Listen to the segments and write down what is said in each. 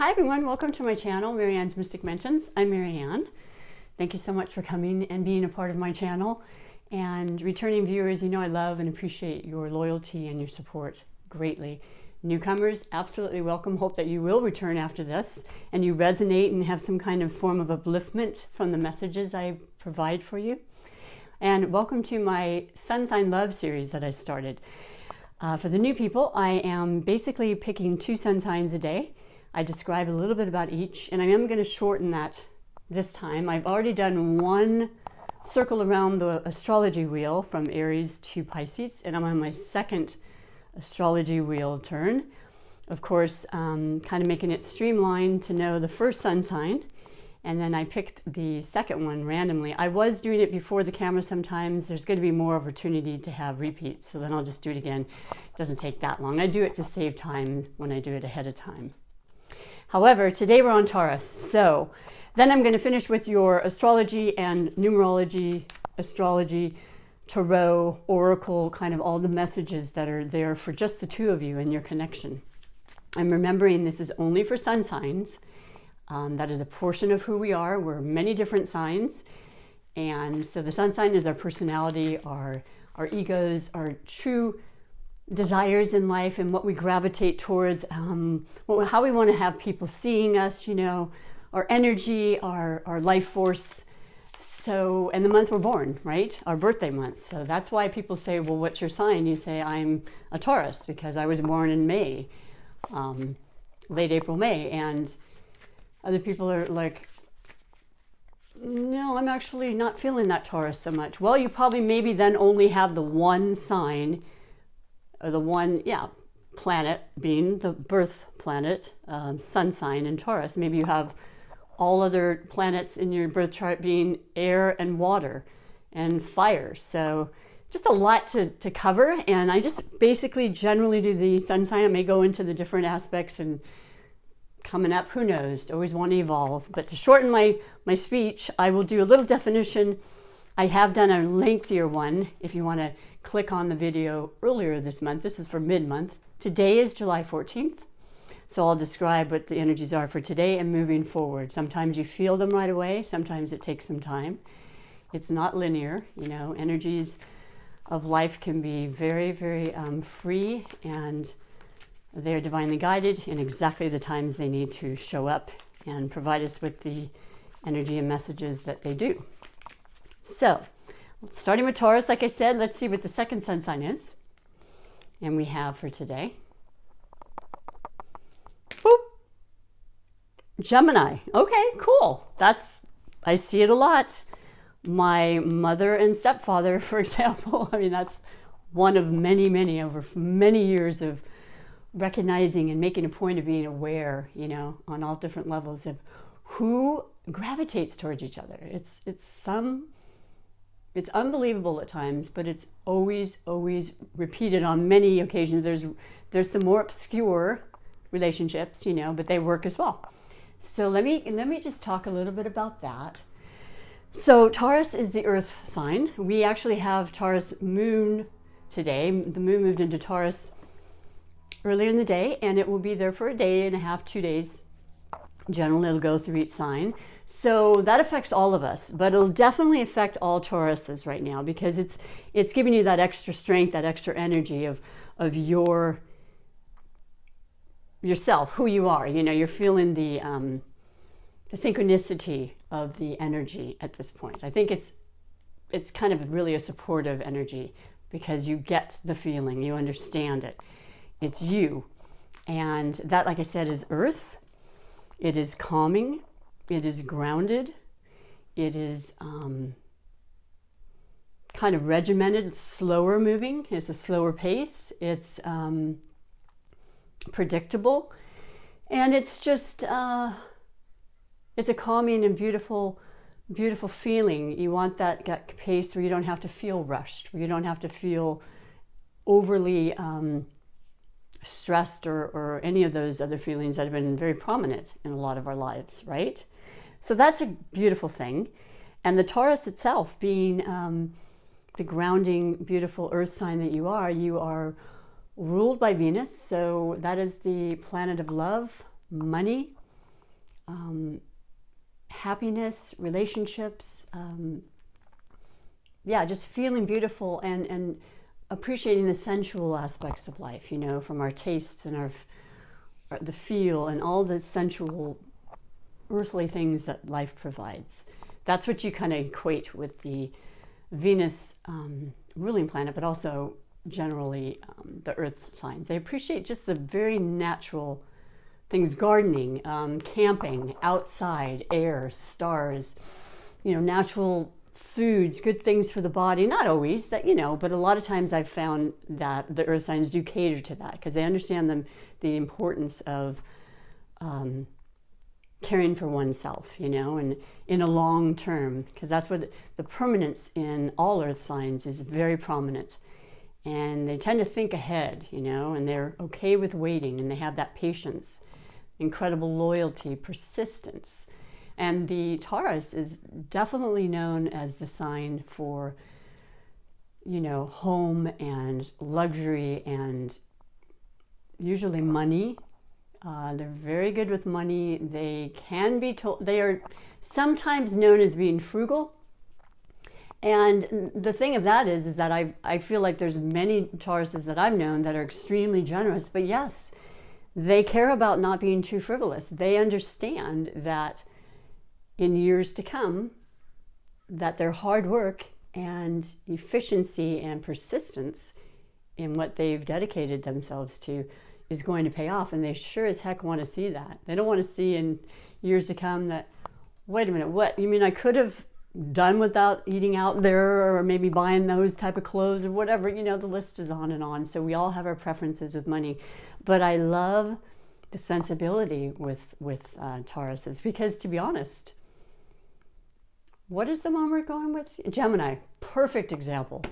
Hi everyone, welcome to my channel, MaryAnne's Mystic Mentions. I'm MaryAnne. Thank you so much for coming and being a part of my channel. And returning viewers, you know I love and appreciate your loyalty and your support greatly. Newcomers, absolutely welcome. Hope that you will return after this and you resonate and have some kind of form of upliftment from the messages I provide for you. And welcome to my Sun Sign Love series that I started. For the new people, I am basically picking 2 sun signs a day. I describe a little bit about each, and I am going to shorten that this time. I've already done 1 circle around the astrology wheel from Aries to Pisces, and I'm on my 2nd astrology wheel turn. Of course, kind of making it streamlined to know the first sun sign, and then I picked the 2nd one randomly. I was doing it before the camera sometimes. There's going to be more opportunity to have repeats, so then I'll just do it again. It doesn't take that long. I do it to save time when I do it ahead of time. However, today we're on Taurus, so then I'm going to finish with your astrology and numerology, astrology, tarot, oracle, kind of all the messages that are there for just the 2 of you and your connection. I'm remembering this is only for sun signs. That is a portion of who we are. We're many different signs. And so the sun sign is our personality, our egos, our true desires in life and what we gravitate towards, how we want to have people seeing us, you know, our energy, our life force. So, and the month we're born, right? Our birthday month. So that's why people say, well, what's your sign? You say, I'm a Taurus because I was born in May, late April, May. And other people are like, no, I'm actually not feeling that Taurus so much. Well, you probably maybe then only have the 1 sign, or the 1, planet being the birth planet, sun sign in Taurus. Maybe you have all other planets in your birth chart being air and water and fire. So just a lot to cover. And I just basically generally do the sun sign. I may go into the different aspects and coming up, who knows, always want to evolve. But to shorten my speech, I will do a little definition. I have done a lengthier one if you want to click on the video earlier this month. This is for mid-month. Today is July 14th. So I'll describe what the energies are for today and moving forward. Sometimes you feel them right away. Sometimes it takes some time. It's not linear. You know, energies of life can be very, very free, and they're divinely guided in exactly the times they need to show up and provide us with the energy and messages that they do. So, starting with Taurus, like I said, let's see what the 2nd sun sign is. And we have for today, boop, Gemini. Okay, cool. I see it a lot. My mother and stepfather, for example, I mean, that's one of many, many, over many years of recognizing and making a point of being aware, you know, on all different levels of who gravitates towards each other. It's unbelievable at times, but it's always repeated on many occasions. There's some more obscure relationships, you know, but they work as well. So let me just talk a little bit about that. So Taurus is the earth sign. We actually have Taurus moon today. The moon moved into Taurus earlier in the day, and it will be there for a day and a half, 2 days. Generally, it'll go through each sign. So that affects all of us, but it'll definitely affect all Tauruses right now because it's giving you that extra strength, that extra energy of yourself, who you are. You know, you're feeling the synchronicity of the energy at this point. I think it's kind of really a supportive energy because you get the feeling, you understand it. It's you. And that, like I said, is earth. It is calming. It is grounded. It is kind of regimented. It's slower moving. It's a slower pace. It's predictable. And it's just, it's a calming and beautiful feeling. You want that pace where you don't have to feel rushed, where you don't have to feel overly stressed or any of those other feelings that have been very prominent in a lot of our lives, right? So that's a beautiful thing. And the Taurus itself being the grounding, beautiful earth sign that you are ruled by Venus. So that is the planet of love, money, happiness, relationships, yeah, just feeling beautiful and appreciating the sensual aspects of life, you know, from our tastes and the feel and all the sensual earthly things that life provides. That's what you kind of equate with the Venus ruling planet, but also generally the earth signs. They appreciate just the very natural things: gardening, camping, outside, air, stars, you know, natural foods, good things for the body. Not always, that, you know, but a lot of times I've found that the earth signs do cater to that because they understand the importance of caring for oneself, you know, and in a long term, because that's what the permanence in all earth signs is very prominent. And they tend to think ahead, you know, and they're okay with waiting, and they have that patience, incredible loyalty, persistence. And the Taurus is definitely known as the sign for, you know, home and luxury and usually money. They're very good with money. They can be told, they are sometimes known as being frugal. And the thing of that is that I feel like there's many Tauruses that I've known that are extremely generous, but yes, they care about not being too frivolous. They understand that in years to come, that their hard work and efficiency and persistence in what they've dedicated themselves to is going to pay off, and they sure as heck want to see that. They don't want to see in years to come that, wait a minute, what? You mean I could have done without eating out there or maybe buying those type of clothes or whatever? You know, the list is on and on. So we all have our preferences with money. But I love the sensibility with Tauruses because, to be honest, what is the one we're going with? Gemini, perfect example.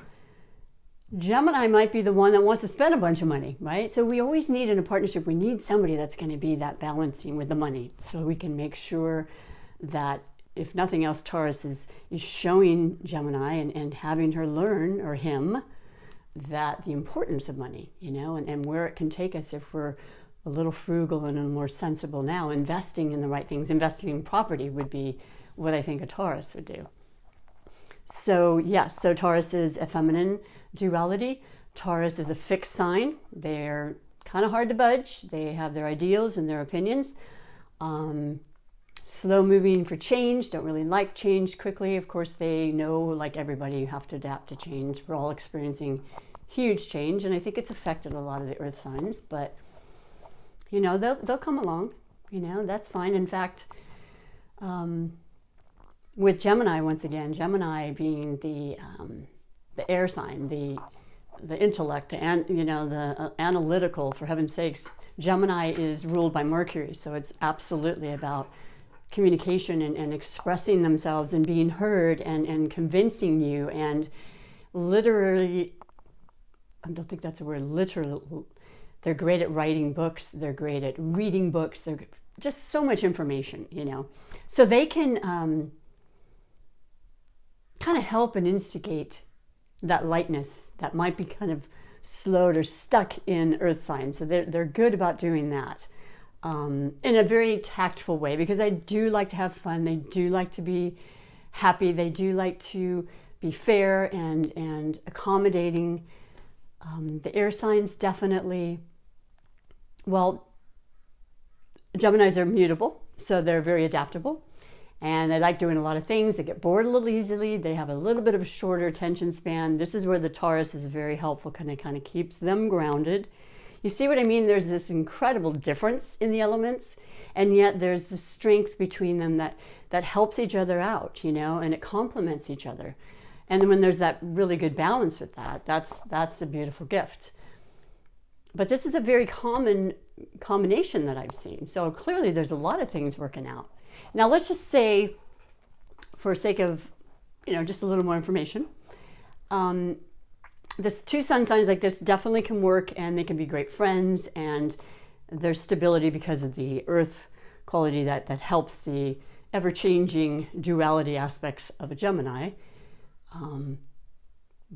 Gemini might be the one that wants to spend a bunch of money, right? So we always need in a partnership, we need somebody that's going to be that balancing with the money, so we can make sure that, if nothing else, Taurus is showing Gemini and having her learn, or him, that the importance of money, you know, and where it can take us if we're a little frugal and a more sensible now. Investing in the right things, investing in property would be what I think a Taurus would do. So yes, so Taurus is a feminine duality. Taurus is a fixed sign. They're kind of hard to budge. They have their ideals and their opinions. Slow moving for change, don't really like change quickly. Of course, they know, like everybody, you have to adapt to change. We're all experiencing huge change, and I think it's affected a lot of the earth signs, but you know, they'll come along, you know, that's fine. In fact, with Gemini, once again, Gemini being the air sign, the intellect, and you know, the analytical, for heaven's sakes, Gemini is ruled by Mercury, so it's absolutely about communication and expressing themselves and being heard and convincing you, and literally, I don't think that's a word, literally, they're great at writing books, they're great at reading books, they're just so much information, you know. So they can kind of help and instigate that lightness that might be kind of slowed or stuck in earth signs. So they're good about doing that in a very tactful way, because I do like to have fun. They do like to be happy. They do like to be fair and accommodating. The air signs definitely, well, Geminis are mutable, so they're very adaptable. And they like doing a lot of things. They get bored a little easily. They have a little bit of a shorter attention span. This is where the Taurus is very helpful, kind of keeps them grounded. You see what I mean? There's this incredible difference in the elements, and yet there's the strength between them that helps each other out, you know, and it complements each other. And then when there's that really good balance with that, that's a beautiful gift. But this is a very common combination that I've seen. So clearly there's a lot of things working out. Now let's just say, for sake of, you know, just a little more information, this two sun signs like this definitely can work, and they can be great friends, and there's stability because of the earth quality that helps the ever-changing duality aspects of a Gemini.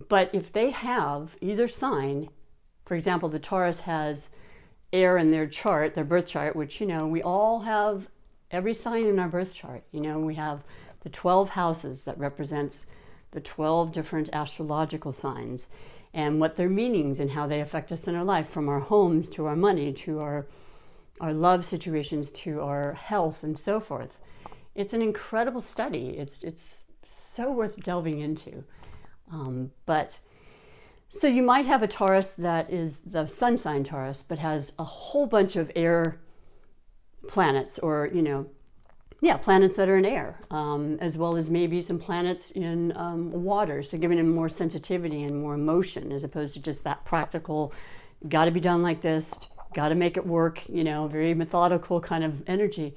But if they have either sign, for example, the Taurus has air in their chart, their birth chart, which, you know, we all have every sign in our birth chart. You know, we have the 12 houses that represents the 12 different astrological signs and what their meanings and how they affect us in our life, from our homes to our money to our love situations to our health and so forth. It's an incredible study. It's so worth delving into. So you might have a Taurus that is the sun sign Taurus, but has a whole bunch of air planets, or, you know, planets that are in air, as well as maybe some planets in water. So giving them more sensitivity and more emotion, as opposed to just that practical, got to be done like this, got to make it work, you know, very methodical kind of energy.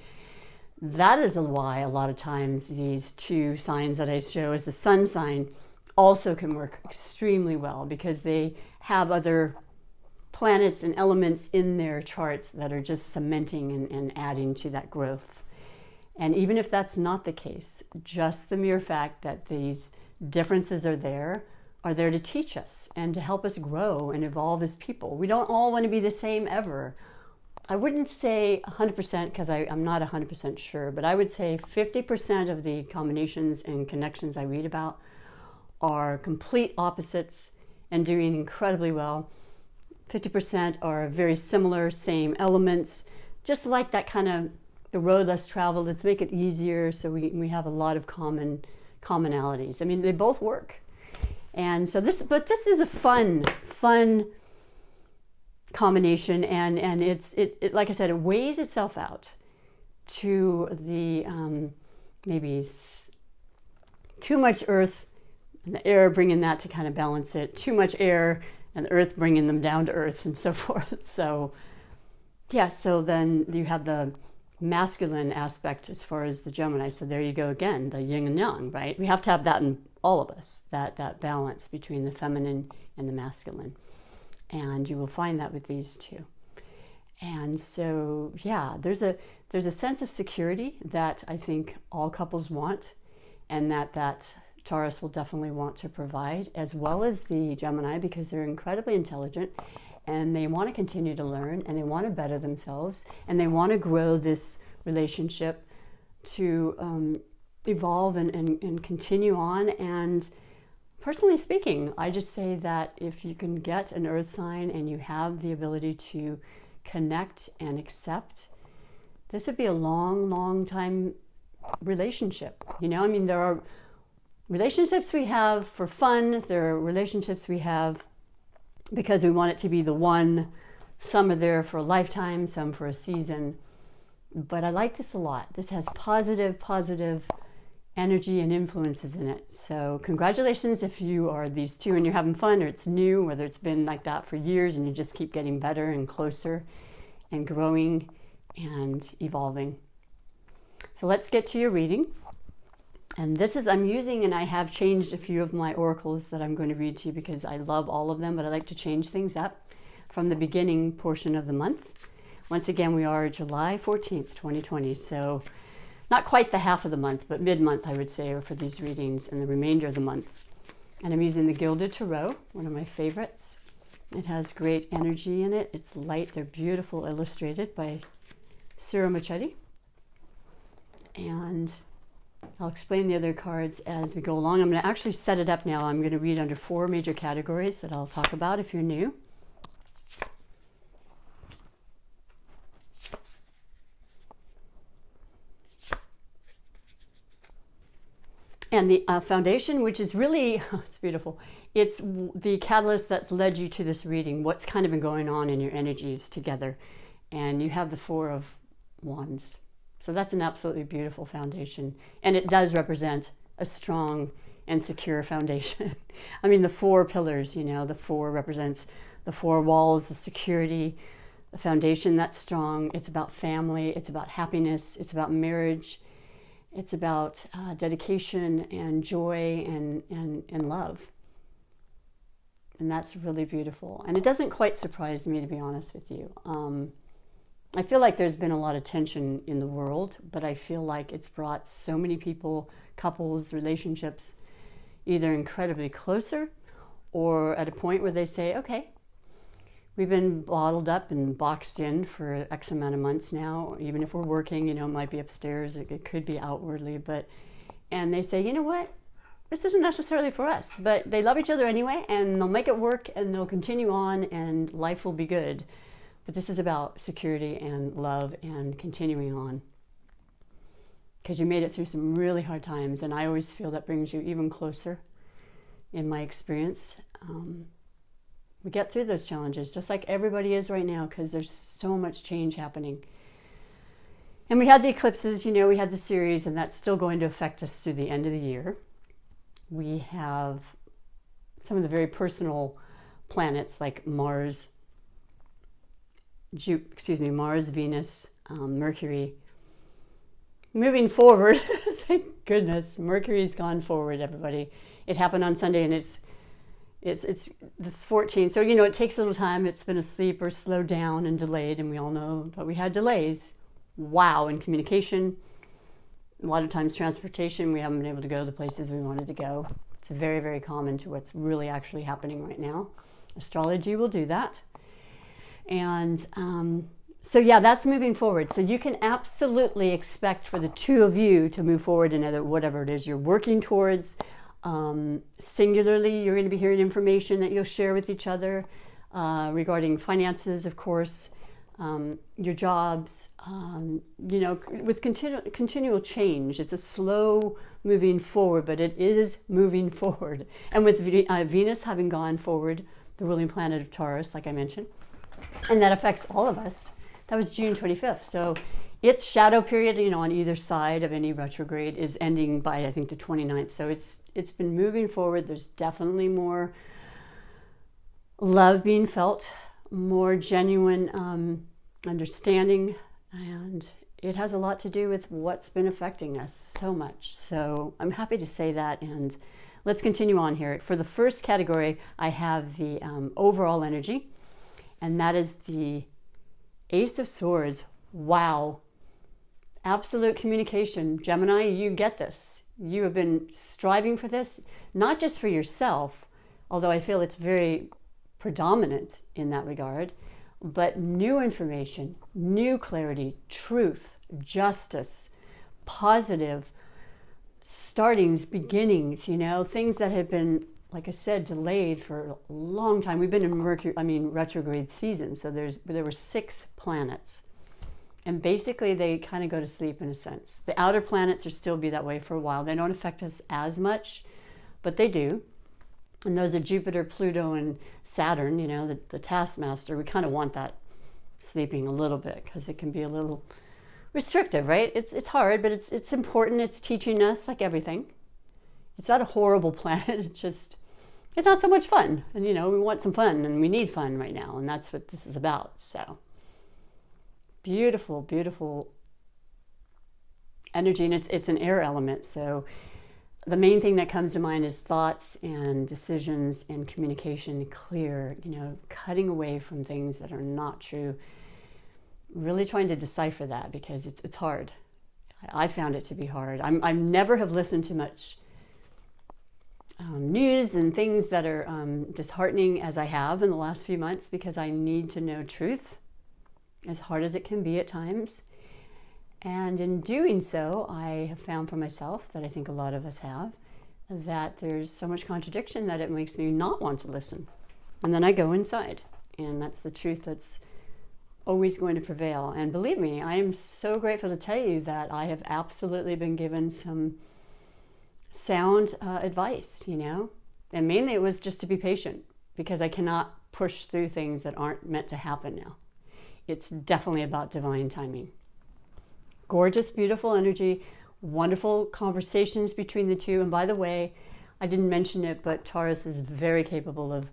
That is why a lot of times these two signs that I show as the sun sign also can work extremely well, because they have other planets and elements in their charts that are just cementing and adding to that growth. And even if that's not the case, just the mere fact that these differences are there to teach us and to help us grow and evolve as people. We don't all want to be the same ever. I wouldn't say 100%, because I'm not 100% sure, but I would say 50% of the combinations and connections I read about are complete opposites and doing incredibly well. 50% are very similar, same elements, just like that kind of the road less traveled. Let's make it easier, so we have a lot of commonalities. I mean, they both work. And so this is a fun combination, and it like I said, it weighs itself out to the maybe too much earth and the air, bringing that to kind of balance it, too much air and the earth bringing them down to earth, and so forth. So yeah, so then you have the masculine aspect as far as the Gemini. So there you go again, the yin and yang, right? We have to have that in all of us, that balance between the feminine and the masculine. And you will find that with these two. And so, yeah, there's a sense of security that I think all couples want, and that Taurus will definitely want to provide, as well as the Gemini, because they're incredibly intelligent and they want to continue to learn and they want to better themselves and they want to grow this relationship to evolve and continue on. And personally speaking, I just say that if you can get an earth sign and you have the ability to connect and accept, this would be a long time relationship. You know, I mean, there are relationships we have for fun, there are relationships we have because we want it to be the one. Some are there for a lifetime, some for a season. But I like this a lot. This has positive energy and influences in it. So congratulations if you are these two and you're having fun, or it's new, whether it's been like that for years and you just keep getting better and closer and growing and evolving. So let's get to your reading. And this is, I'm using, and I have changed a few of my oracles that I'm going to read to you because I love all of them, but I like to change things up from the beginning portion of the month. Once again, we are July 14th, 2020. So not quite the half of the month, but mid-month, I would say, for these readings and the remainder of the month. And I'm using the Gilded Tarot, one of my favorites. It has great energy in it. It's light. They're beautiful, illustrated by Ciro Marchetti. And I'll explain the other cards as we go along. I'm going to actually set it up now. I'm going to read under 4 major categories that I'll talk about if you're new. And the foundation, which is really, it's beautiful. It's the catalyst that's led you to this reading, what's kind of been going on in your energies together. And you have the 4 of Wands. So that's an absolutely beautiful foundation. And it does represent a strong and secure foundation. I mean, the 4 pillars, you know, the 4 represents the 4 walls, the security, the foundation that's strong. It's about family. It's about happiness. It's about marriage. It's about dedication and joy and love. And that's really beautiful. And it doesn't quite surprise me, to be honest with you. I feel like there's been a lot of tension in the world, but I feel like it's brought so many people, couples, relationships, either incredibly closer or at a point where they say, okay, We've been bottled up and boxed in for X amount of months now. Even if we're working, it might be upstairs, it could be outwardly, and they say, you know what? This isn't necessarily for us, but they love each other anyway, and they'll make it work, and they'll continue on, and life will be good. But this is about security and love and continuing on. Because you made it through some really hard times, and I always feel that brings you even closer in my experience. We get through those challenges, just like everybody is right now, because there's so much change happening. And we had the eclipses, we had the series, and that's still going to affect us through the end of the year. We have some of the very personal planets like Mars, Venus, Mercury. Moving forward, thank goodness, Mercury's gone forward, everybody. It happened on Sunday, and it's the 14th. So, it takes a little time. It's been asleep or slowed down and delayed, and we all know that we had delays. Wow, in communication. A lot of times transportation, we haven't been able to go the places we wanted to go. It's very, very common to what's really actually happening right now. Astrology will do that. And so yeah, that's moving forward. So you can absolutely expect for the two of you to move forward in whatever it is you're working towards. Singularly, you're going to be hearing information that you'll share with each other regarding finances, of course, your jobs, with continual change. It's a slow moving forward, but it is moving forward. And with Venus having gone forward, the ruling planet of Taurus, like I mentioned, and that affects all of us. That was June 25th. So its shadow period, on either side of any retrograde is ending by, I think, the 29th. So it's been moving forward. There's definitely more love being felt, more genuine understanding, and it has a lot to do with what's been affecting us so much. So I'm happy to say that, and let's continue on here. For the first category, I have the overall energy, and that is the Ace of Swords. Wow. Absolute communication. Gemini, you get this. You have been striving for this, not just for yourself, although I feel it's very predominant in that regard, but new information, new clarity, truth, justice, positive startings, beginnings, things that have been, like I said, delayed for a long time. We've been in retrograde season, so there were 6 planets. And basically they kind of go to sleep in a sense. The outer planets will still be that way for a while. They don't affect us as much, but they do. And those are Jupiter, Pluto, and Saturn, the taskmaster. We kind of want that sleeping a little bit because it can be a little restrictive, right? It's hard, but it's important. It's teaching us, like everything. It's not a horrible planet. It's not so much fun. And, we want some fun, and we need fun right now. And that's what this is about. So beautiful, beautiful energy. And it's an air element. So the main thing that comes to mind is thoughts and decisions and communication clear, cutting away from things that are not true. Really trying to decipher that because it's hard. I found it to be hard. I never have listened to much news and things that are disheartening as I have in the last few months because I need to know truth, as hard as it can be at times. And in doing so, I have found for myself, that I think a lot of us have, that there's so much contradiction that it makes me not want to listen. And then I go inside, and that's the truth that's always going to prevail. And believe me, I am so grateful to tell you that I have absolutely been given some sound advice, and mainly it was just to be patient because I cannot push through things that aren't meant to happen now. It's definitely about divine timing. Gorgeous, beautiful energy, wonderful conversations between the two. And by the way, I didn't mention it, but Taurus is very capable of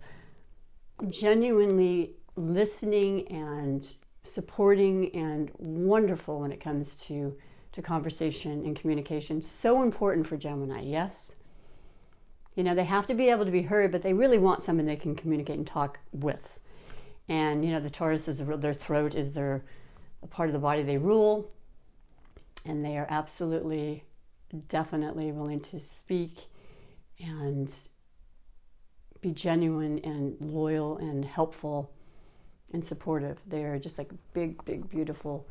genuinely listening and supporting and wonderful when it comes to conversation and communication. So important for Gemini, yes? They have to be able to be heard, but they really want someone they can communicate and talk with. And, the Taurus their throat is the part of the body they rule. And they are absolutely, definitely willing to speak and be genuine and loyal and helpful and supportive. They are just like big, big, beautiful,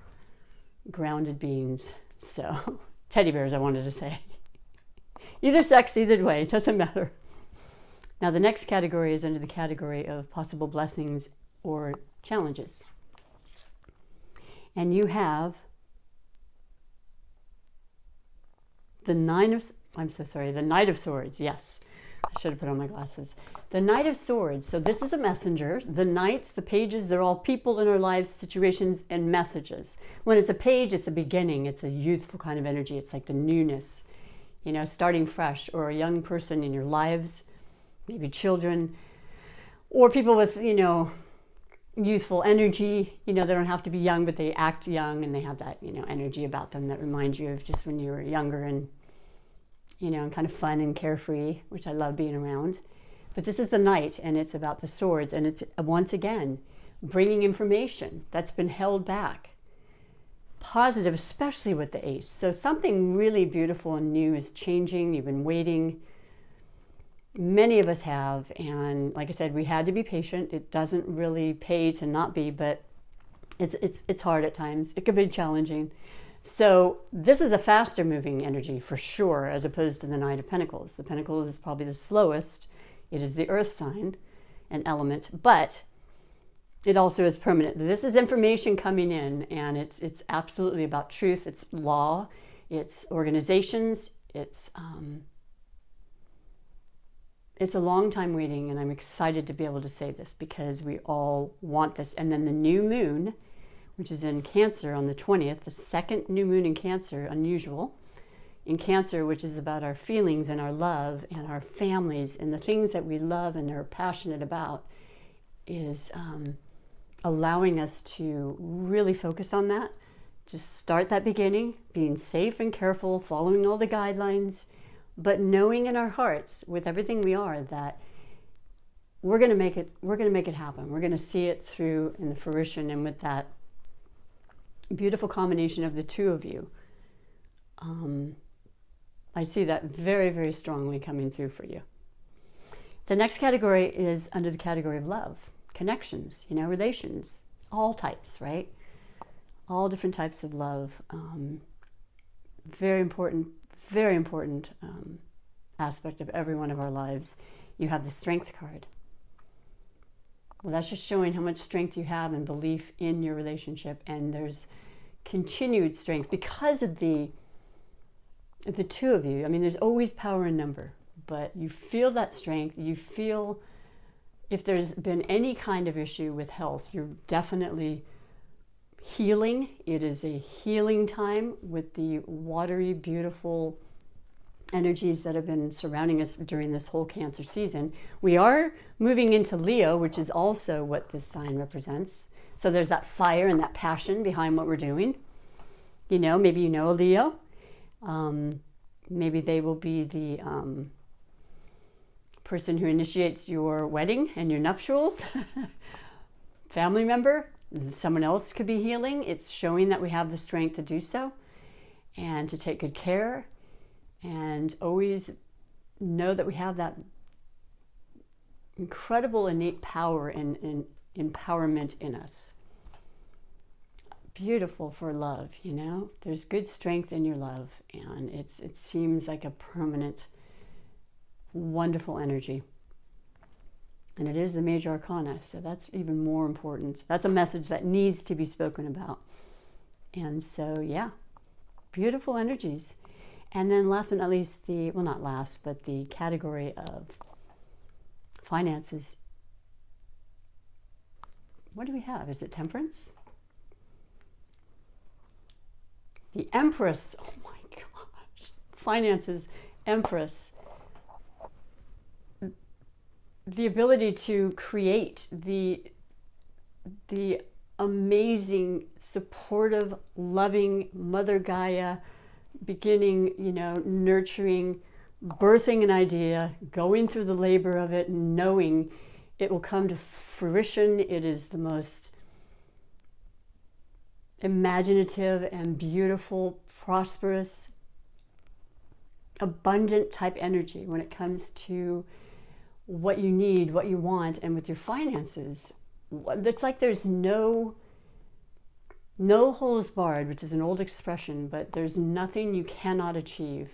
grounded beings. So, teddy bears, I wanted to say. Either sex, either way, it doesn't matter. Now, the next category is under the category of possible blessings or challenges. And you have the Knight of Swords. Yes, I should have put on my glasses. The Knight of Swords. So this is a messenger. The knights, the pages, they're all people in our lives, situations, and messages. When it's a page, it's a beginning. It's a youthful kind of energy. It's like the newness, starting fresh, or a young person in your lives, maybe children, or people with, youthful energy. They don't have to be young, but they act young, and they have that, energy about them that reminds you of just when you were younger and, and kind of fun and carefree, which I love being around. But this is the Knight, and it's about the swords, and it's, once again, bringing information that's been held back. Positive, especially with the Ace. So something really beautiful and new is changing. You've been waiting. Many of us have, and like I said, we had to be patient. It doesn't really pay to not be, but it's hard at times. It can be challenging. So this is a faster moving energy for sure, as opposed to the Knight of Pentacles. The Pentacle is probably the slowest. It is the earth sign, an element, but it also is permanent. This is information coming in, and it's absolutely about truth. It's law, it's organizations, it's a long time waiting, and I'm excited to be able to say this because we all want this. And then the new moon, which is in Cancer on the 20th, the second new moon in Cancer, unusual, in Cancer, which is about our feelings and our love and our families and the things that we love and are passionate about, is allowing us to really focus on that. Just start that beginning, being safe and careful, following all the guidelines, but knowing in our hearts with everything we are that we're going to make it happen. We're going to see it through in the fruition, and with that beautiful combination of the two of you, I see that very, very strongly coming through for you. The next category is under the category of love, connections, relations, all types, right? All different types of love. Very important aspect of every one of our lives. You have the Strength card. Well, that's just showing how much strength you have and belief in your relationship, and there's continued strength because of the two of you. I mean, there's always power in number, but you feel that strength. You feel if there's been any kind of issue with health, you're definitely healing. It is a healing time with the watery, beautiful energies that have been surrounding us during this whole Cancer season. We are moving into Leo, which is also what this sign represents. So there's that fire and that passion behind what we're doing. Maybe you know a Leo. Maybe they will be the person who initiates your wedding and your nuptials. Family member. Someone else could be healing. It's showing that we have the strength to do so and to take good care, and always know that we have that incredible innate power and empowerment in us. Beautiful for love, There's good strength in your love, and it seems like a permanent, wonderful energy. And it is the major arcana, so that's even more important. That's a message that needs to be spoken about. And so, yeah, beautiful energies. And then last but not least, not last, but the category of finances. What do we have? Is it Temperance? The Empress. Oh my gosh. Finances, Empress. The ability to create the amazing, supportive, loving Mother Gaia, beginning, nurturing, birthing an idea, going through the labor of it, knowing it will come to fruition. It is the most imaginative and beautiful, prosperous, abundant type energy when it comes to what you need, what you want, and with your finances. it's like there's no holes barred, which is an old expression, but there's nothing you cannot achieve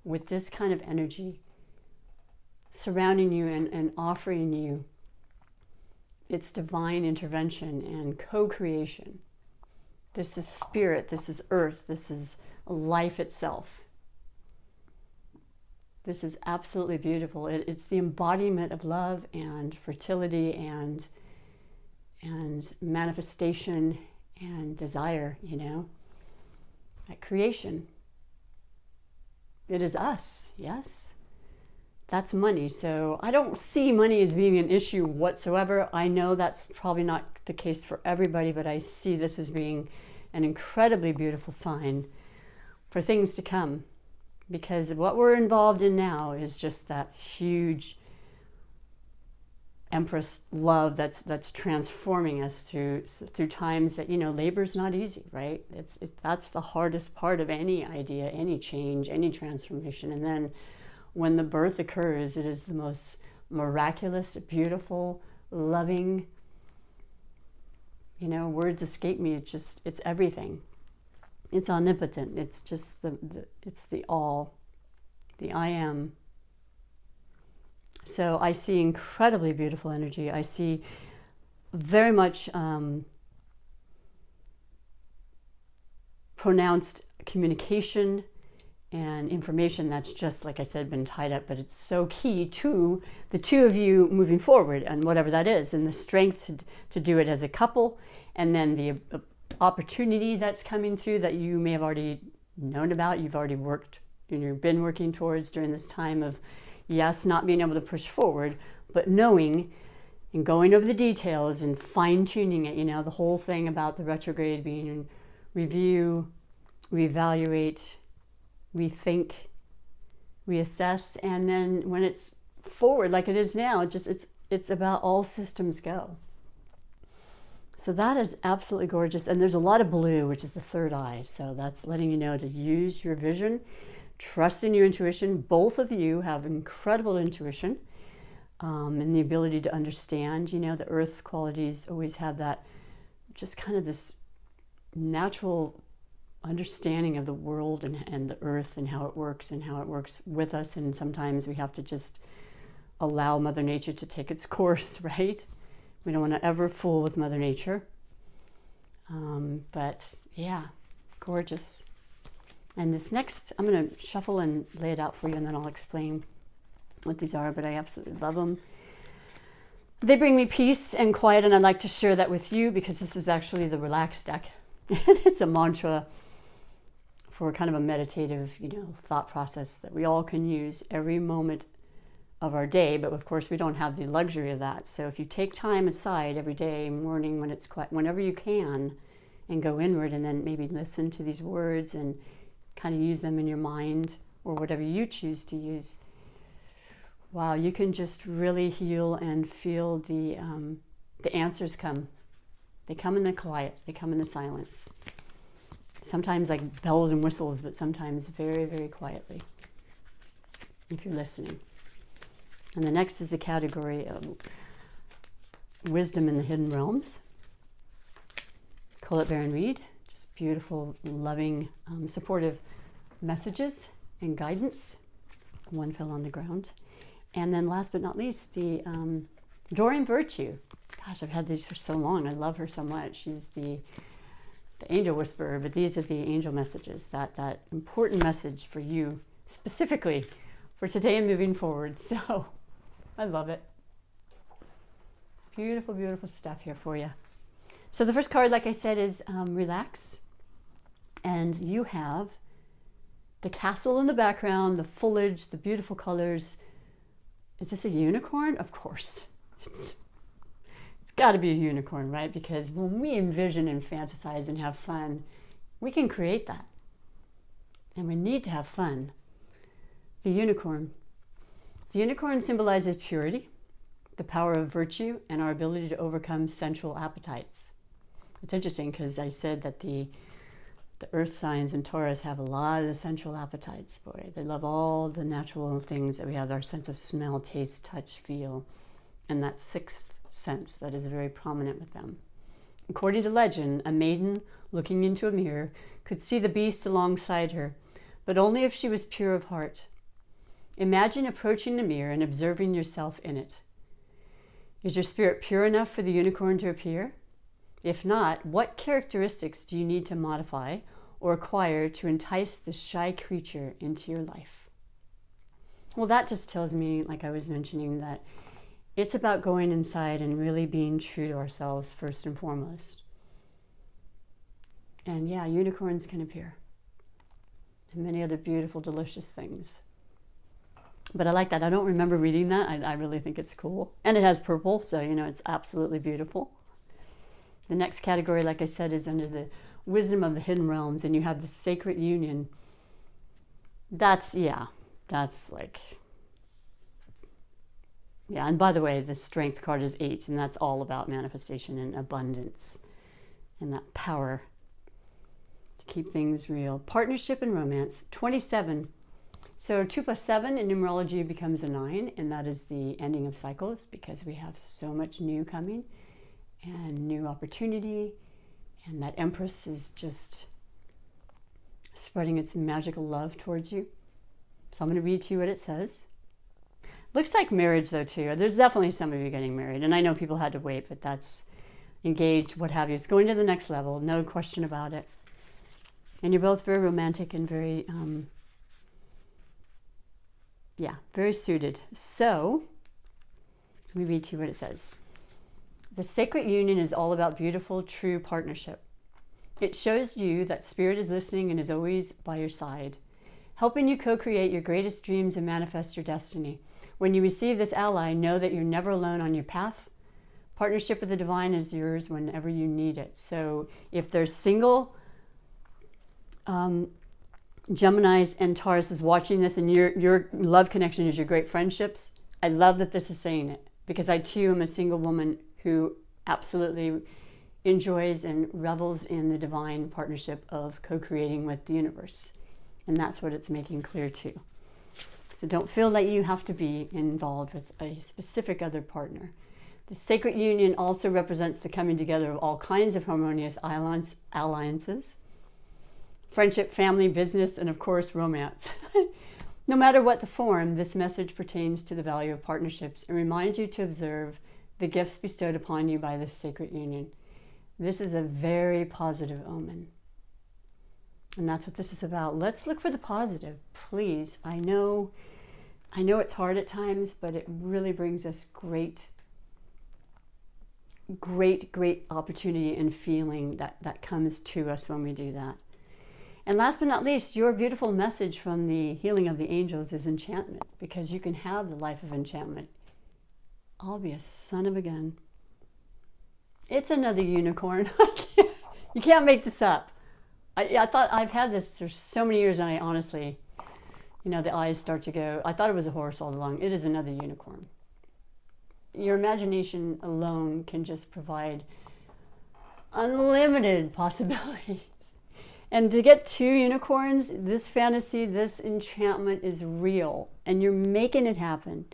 with this kind of energy surrounding you and offering you its divine intervention and co-creation. This is spirit, this is earth, this is life itself. This is absolutely beautiful. It's the embodiment of love and fertility and manifestation and desire, you know, that creation. It is us, yes. That's money. So I don't see money as being an issue whatsoever. I know that's probably not the case for everybody, but I see this as being an incredibly beautiful sign for things to come. Because what we're involved in now is just that huge Empress love that's transforming us through times that, you know, labor's not easy, right? That's the hardest part of any idea, any change, any transformation. And then when the birth occurs, it is the most miraculous, beautiful, loving, you know, words escape me. It's everything. It's omnipotent. It's just it's the all, the I am. So I see incredibly beautiful energy. I see very much pronounced communication and information that's just, like I said, been tied up, but it's so key to the two of you moving forward and whatever that is, and the strength to do it as a couple, and then the opportunity that's coming through that you may have already known about, you've already worked, you've been working towards during this time of, yes, not being able to push forward, but knowing and going over the details and fine-tuning it, you know, the whole thing about the retrograde being review, reevaluate, rethink, reassess, and then when it's forward like it is now, it's about all systems go. So that is absolutely gorgeous. And there's a lot of blue, which is the third eye. So that's letting you know to use your vision, trust in your intuition. Both of you have incredible intuition and the ability to understand. You know, the earth qualities always have that, just kind of this natural understanding of the world and the earth and how it works with us. And sometimes we have to just allow Mother Nature to take its course, right? We don't want to ever fool with Mother Nature. But yeah, gorgeous. And this next, I'm going to shuffle and lay it out for you, and then I'll explain what these are, but I absolutely love them. They bring me peace and quiet, and I'd like to share that with you because this is actually the relaxed deck. It's a mantra for kind of a meditative, you know, thought process that we all can use every moment of our day, but of course we don't have the luxury of that. So if you take time aside every day, morning when it's quiet, whenever you can, and go inward, and then maybe listen to these words and kind of use them in your mind or whatever you choose to use, wow, you can just really heal and feel the answers come. They come in the quiet, they come in the silence. Sometimes like bells and whistles, but sometimes very, very quietly, if you're listening. And the next is the category of wisdom in the hidden realms. Colette Baron Reed, just beautiful, loving, supportive messages and guidance. One fell on the ground. And then last but not least, the Doreen Virtue. Gosh, I've had these for so long. I love her so much. She's the angel whisperer, but these are the angel messages, that important message for you specifically for today and moving forward. So I love it. Beautiful, beautiful stuff here for you. So the first card, like I said, is relax. And you have the castle in the background, the foliage, the beautiful colors. Is this a unicorn? Of course. It's got to be a unicorn, right? Because when we envision and fantasize and have fun, we can create that. And we need to have fun. The unicorn. The unicorn symbolizes purity, the power of virtue, and our ability to overcome sensual appetites. It's interesting because I said that the earth signs in Taurus have a lot of the sensual appetites. Boy, they love all the natural things that we have, our sense of smell, taste, touch, feel. And that sixth sense that is very prominent with them. According to legend, a maiden looking into a mirror could see the beast alongside her, but only if she was pure of heart. Imagine approaching the mirror and observing yourself in it. Is your spirit pure enough for the unicorn to appear? If not, what characteristics do you need to modify or acquire to entice this shy creature into your life? Well, that just tells me, like I was mentioning, that it's about going inside and really being true to ourselves first and foremost. And yeah, unicorns can appear. And many other beautiful, delicious things. But I like that. I don't remember reading that. I really think it's cool. And it has purple, so it's absolutely beautiful. The next category, like I said, is under the wisdom of the hidden realms, and you have the sacred union. That's like... Yeah, and by the way, the strength card is 8, and that's all about manifestation and abundance and that power to keep things real. Partnership and romance, 27. So 2 plus 7 in numerology becomes a 9, and that is the ending of cycles because we have so much new coming and new opportunity, and that Empress is just spreading its magical love towards you. So I'm going to read to you what it says. Looks like marriage though too. There's definitely some of you getting married, and I know people had to wait, but that's engaged, what have you. It's going to the next level, no question about it. And you're both very romantic and very, very suited. So, let me read to you what it says. The sacred union is all about beautiful, true partnership. It shows you that Spirit is listening and is always by your side, helping you co-create your greatest dreams and manifest your destiny. When you receive this ally, know that you're never alone on your path. Partnership with the divine is yours whenever you need it. So if there's single Geminis and Tauruses watching this, and your love connection is your great friendships, I love that this is saying it, because I too am a single woman who absolutely enjoys and revels in the divine partnership of co-creating with the universe. And that's what it's making clear too. So don't feel that you have to be involved with a specific other partner. The sacred union also represents the coming together of all kinds of harmonious alliances, friendship, family, business, and of course, romance. No matter what the form, this message pertains to the value of partnerships and reminds you to observe the gifts bestowed upon you by this sacred union. This is a very positive omen. And that's what this is about. Let's look for the positive, please. I know it's hard at times, but it really brings us great opportunity and feeling that comes to us when we do that. And last but not least, your beautiful message from the healing of the angels is enchantment, because you can have the life of enchantment. I'll be a son of a gun. It's another unicorn. You can't make this up. I thought I've had this for so many years, and I honestly, the eyes start to go. I thought it was a horse all along. It is another unicorn. Your imagination alone can just provide unlimited possibilities. And to get 2 unicorns, this fantasy, this enchantment is real, and you're making it happen,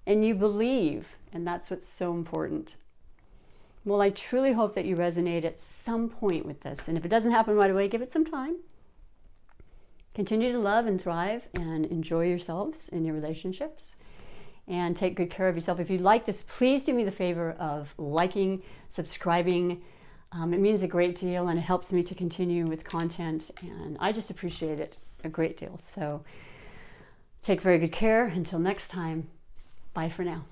and you believe, and that's what's so important. Well, I truly hope that you resonate at some point with this. And if it doesn't happen right away, give it some time. Continue to love and thrive and enjoy yourselves in your relationships. And take good care of yourself. If you like this, please do me the favor of liking, subscribing. It means a great deal, and it helps me to continue with content. And I just appreciate it a great deal. So take very good care. Until next time, bye for now.